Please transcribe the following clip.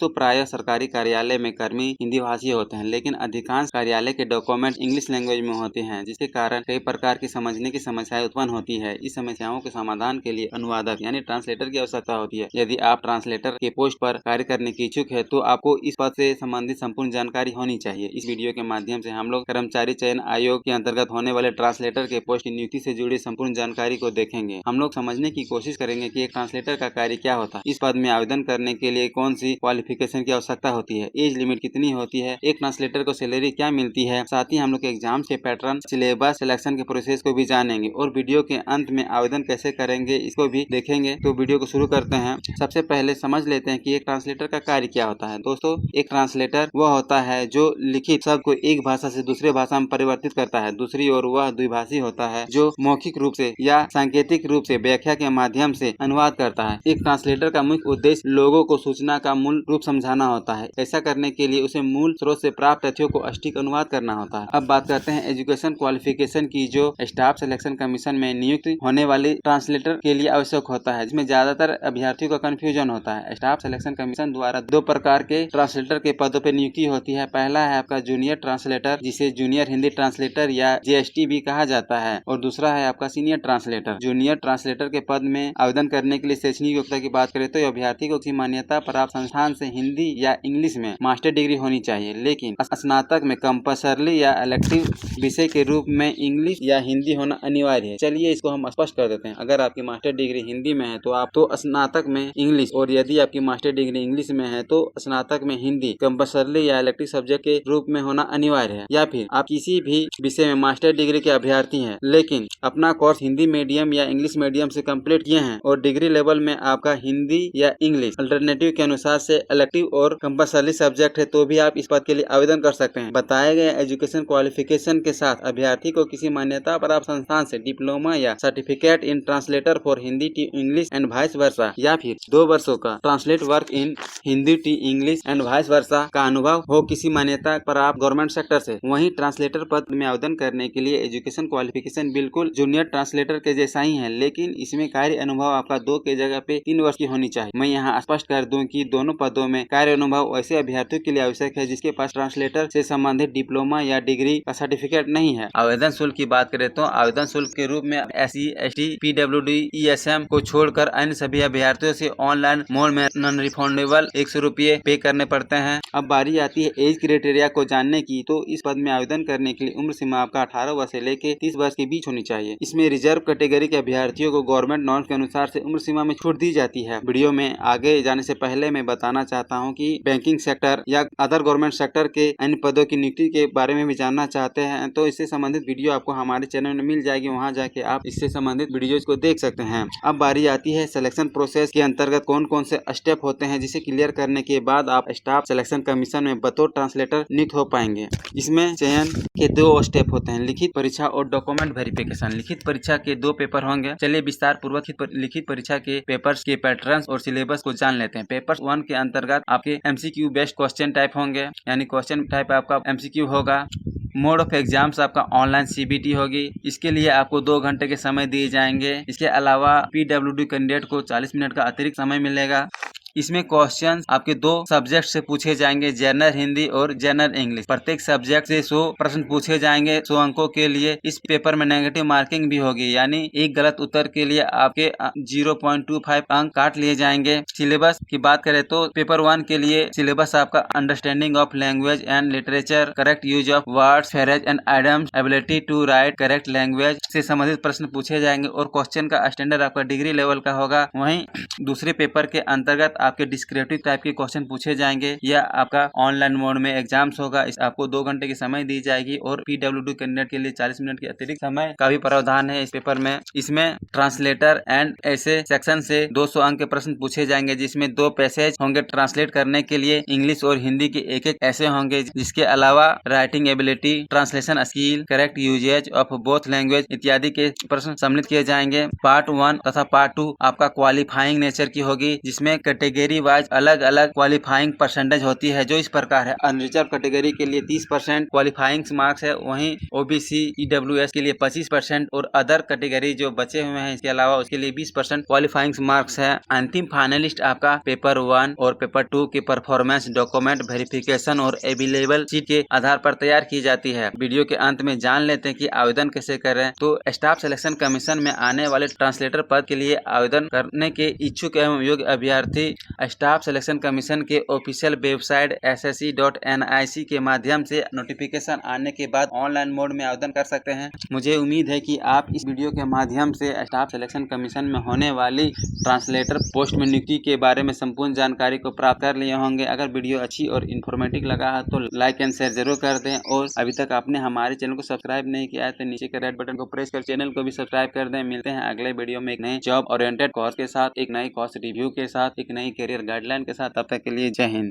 तो प्रायः सरकारी कार्यालय में कर्मी हिंदी भाषी होते हैं, लेकिन अधिकांश कार्यालय के डॉक्यूमेंट इंग्लिश लैंग्वेज में होते हैं, जिसके कारण कई प्रकार की समझने की समस्याएं उत्पन्न होती है। इस समस्याओं के समाधान के लिए अनुवादक यानी ट्रांसलेटर की आवश्यकता होती है। यदि आप ट्रांसलेटर के पोस्ट पर कार्य करने की इच्छुक है तो आपको इस पद से संबंधित संपूर्ण जानकारी होनी चाहिए। इस वीडियो के माध्यम से हम लोग कर्मचारी चयन आयोग के अंतर्गत होने वाले ट्रांसलेटर के पोस्ट की नियुक्ति से जुड़ी संपूर्ण जानकारी को देखेंगे। हम लोग समझने की कोशिश करेंगे कि एक ट्रांसलेटर का कार्य क्या होता है, इस पद में आवेदन करने के लिए कौन सी क्वालिफिकेशन की आवश्यकता होती है, एज लिमिट कितनी होती है, एक ट्रांसलेटर को सैलरी क्या मिलती है। साथ ही हम लोग एग्जाम के पैटर्न, सिलेबस, सिलेक्शन के प्रोसेस को भी जानेंगे और वीडियो के अंत में आवेदन कैसे करेंगे इसको भी देखेंगे। तो वीडियो को शुरू करते हैं। सबसे पहले समझ लेते हैं कि एक ट्रांसलेटर का कार्य क्या होता है। दोस्तों, एक ट्रांसलेटर वह होता है जो लिखित शब्द को एक भाषा से दूसरे भाषा में परिवर्तित करता है। दूसरी ओर वह द्विभाषी होता है जो मौखिक रूप से या सांकेतिक रूप से व्याख्या के माध्यम से अनुवाद करता है। एक ट्रांसलेटर का मुख्य उद्देश्य लोगों को सूचना का मूल रूप समझाना होता है। ऐसा करने के लिए उसे मूल स्रोत से प्राप्त तथ्यों को सटीक अनुवाद करना होता है। अब बात करते हैं एजुकेशन क्वालिफिकेशन की, जो स्टाफ सिलेक्शन कमीशन में नियुक्त होने वाली ट्रांसलेटर के लिए आवश्यक होता है, जिसमें ज्यादातर अभ्यर्थियों का कंफ्यूजन होता है। स्टाफ सिलेक्शन कमीशन द्वारा दो प्रकार के ट्रांसलेटर के पदों पर नियुक्ति होती है। पहला है आपका जूनियर ट्रांसलेटर, जिसे जूनियर हिंदी ट्रांसलेटर या JST भी कहा जाता है, और दूसरा है आपका सीनियर ट्रांसलेटर। जूनियर ट्रांसलेटर के पद में आवेदन करने के लिए शैक्षणिक योग्यता की बात करें तो अभ्यर्थी को किसी मान्यता प्राप्त संस्थान से हिंदी या इंग्लिश में मास्टर डिग्री होनी चाहिए, लेकिन स्नातक में कंपल्सरी या इलेक्टिव विषय के रूप में इंग्लिश या हिंदी होना अनिवार्य है। चलिए इसको हम स्पष्ट कर देते हैं। अगर आपकी मास्टर डिग्री हिंदी में है तो आप तो स्नातक में इंग्लिश, और यदि आपकी मास्टर डिग्री इंग्लिश में है तो स्नातक में हिंदी कंपल्सरी या इलेक्टिव सब्जेक्ट के रूप में होना अनिवार्य है। या फिर आप किसी भी विषय में मास्टर डिग्री के अभ्यर्थी हैं, लेकिन अपना कोर्स हिंदी मीडियम या इंग्लिश मीडियम से कंप्लीट किए हैं और डिग्री लेवल में आपका हिंदी या इंग्लिश अल्टरनेटिव के अनुसार से इलेक्टिव और कंपल्सरी सब्जेक्ट है, तो भी आप इस पद के लिए आवेदन कर सकते हैं। बताए गए एजुकेशन क्वालिफिकेशन के साथ अभ्यर्थी को किसी मान्यता प्राप्त संस्थान से डिप्लोमा या certificate in translator for Hindi to English and vice versa, या फिर 2 वर्षों का translate work in Hindi to English and vice versa का अनुभव हो किसी मान्यता प्राप्त गवर्नमेंट सेक्टर से। वहीं ट्रांसलेटर पद में आवेदन करने के लिए एजुकेशन क्वालिफिकेशन बिल्कुल जूनियर ट्रांसलेटर के जैसा ही है, लेकिन इसमें कार्य अनुभव आपका 2 के जगह पे 3 वर्ष की होनी चाहिए। मैं यहाँ स्पष्ट कर दूं कि दोनों पदों में कार्य अनुभव ऐसे अभ्यर्थियों के लिए आवश्यक है जिसके पास ट्रांसलेटर से संबंधित डिप्लोमा या डिग्री का सर्टिफिकेट नहीं है। आवेदन शुल्क की बात करें तो आवेदन शुल्क के रूप में SC, ST, PWD, ESM को छोड़कर अन्य सभी अभ्यर्थियों से ऑनलाइन मोड में नॉन रिफंडेबल 100 रुपये पे करने पड़ते हैं। अब बारी आती है एज क्राइटेरिया को जानने की। तो इस पद में आवेदन करने के लिए उम्र सीमा आपका 18 वर्ष से लेके 30 वर्ष के बीच होनी चाहिए। इसमें रिजर्व कैटेगरी के अभ्यर्थियों को गवर्नमेंट नॉर्म्स के अनुसार से उम्र सीमा में छूट दी जाती है। वीडियो में आगे जाने से पहले मैं बताना चाहता हूं कि बैंकिंग सेक्टर या अदर गवर्नमेंट सेक्टर के अन्य पदों की नियुक्ति के बारे में भी जानना चाहते हैं तो इससे संबंधित वीडियो आपको हमारे चैनल में मिल जाएगी, वहां जाके आप इससे संबंधित वीडियोज को देख सकते हैं। अब बारी आती है सिलेक्शन प्रोसेस के अंतर्गत कौन कौन से स्टेप होते हैं, जिसे क्लियर करने के बाद आप स्टाफ सिलेक्शन कमीशन में बतौर ट्रांसलेटर नियुक्त हो पाएंगे। इसमें चयन के 2 स्टेप होते हैं, लिखित परीक्षा और डॉक्यूमेंट वेरिफिकेशन। लिखित परीक्षा के 2 पेपर होंगे। चलिए विस्तार पूर्वक लिखित परीक्षा के पेपर्स के पैटर्न और सिलेबस को जान लेते हैं। पेपर 1 के अंतर्गत आपके MCQ बेस्ड क्वेश्चन टाइप होंगे, यानी क्वेश्चन टाइप आपका MCQ होगा। मोड ऑफ एग्जाम्स आपका ऑनलाइन CBT होगी। इसके लिए आपको 2 घंटे के समय दिए जाएंगे। इसके अलावा PWD कैंडिडेट को 40 मिनट का अतिरिक्त समय मिलेगा। इसमें क्वेश्चन आपके 2 सब्जेक्ट से पूछे जाएंगे, जनरल हिंदी और जनरल इंग्लिश। प्रत्येक सब्जेक्ट से 100 प्रश्न पूछे जाएंगे 100 अंकों के लिए। इस पेपर में नेगेटिव मार्किंग भी होगी, यानी एक गलत उत्तर के लिए आपके 0.25 अंक काट लिए जाएंगे। सिलेबस की बात करें तो पेपर 1 के लिए सिलेबस आपका understanding of language and literature, correct use of words, phrase and idioms, ability to write correct language से संबंधित प्रश्न पूछे जाएंगे और क्वेश्चन का स्टैंडर्ड आपका डिग्री लेवल का होगा। वहीं दूसरे पेपर के अंतर्गत आपके डिस्क्रिप्टिव टाइप के क्वेश्चन पूछे जाएंगे। यह आपका ऑनलाइन मोड में एग्जाम्स होगा। इस आपको 2 घंटे की समय दी जाएगी और PWD कैंडिडेट के लिए 40 मिनट के अतिरिक्त समय का भी प्रावधान है इस पेपर में। इसमें ट्रांसलेटर एंड ऐसे सेक्शन से 200 अंक के प्रश्न पूछे जाएंगे, जिसमें 2 पैसेज होंगे ट्रांसलेट करने के लिए। इंग्लिश और हिंदी के एक ऐसे होंगे। जिसके अलावा writing ability, translation skill, correct usage of both language इत्यादि के प्रश्न सम्मिलित किए जाएंगे। पार्ट 1 तथा पार्ट 2 आपका क्वालिफाइंग नेचर की होगी, जिसमें कैटेगरी कैटेगरी वाइज अलग अलग क्वालिफाइंग परसेंटेज होती है, जो इस प्रकार है। अनरिजर्व कैटेगरी के लिए 30% क्वालिफाइंग मार्क्स है, वहीं ओबीसी ईडब्ल्यूएस के लिए 25% और अदर कैटेगरी जो बचे हुए हैं इसके अलावा उसके लिए 20% क्वालिफाइंग मार्क्स है। अंतिम फाइनलिस्ट आपका पेपर 1 और पेपर 2 के परफॉर्मेंस, डॉक्यूमेंट वेरिफिकेशन और अवेलेबल सीट के आधार पर तैयार की जाती है। वीडियो के अंत में जान लेते हैं कि आवेदन कैसे करें। तो स्टाफ सिलेक्शन कमीशन में आने वाले ट्रांसलेटर पद के लिए आवेदन करने के इच्छुक एवं योग्य अभ्यर्थी स्टाफ सिलेक्शन कमीशन के ऑफिशियल वेबसाइट ssc.nic के माध्यम से नोटिफिकेशन आने के बाद ऑनलाइन मोड में आवेदन कर सकते हैं। मुझे उम्मीद है कि आप इस वीडियो के माध्यम से स्टाफ सिलेक्शन कमीशन में होने वाली ट्रांसलेटर पोस्ट में नियुक्ति के बारे में संपूर्ण जानकारी को प्राप्त कर लिए होंगे। अगर वीडियो अच्छी और इन्फॉर्मेटिव लगा है तो लाइक एंड शेयर जरूर कर दें, और अभी तक आपने हमारे चैनल को सब्सक्राइब नहीं किया है तो नीचे के रेड बटन को प्रेस कर चैनल को भी सब्सक्राइब कर दें। मिलते हैं अगले वीडियो में एक नए जॉब ओरिएंटेड कोर्स के साथ, एक नई कोर्स रिव्यू के साथ, एक नई करियर गाइडलाइन के साथ। तब तक के लिए जय हिंद।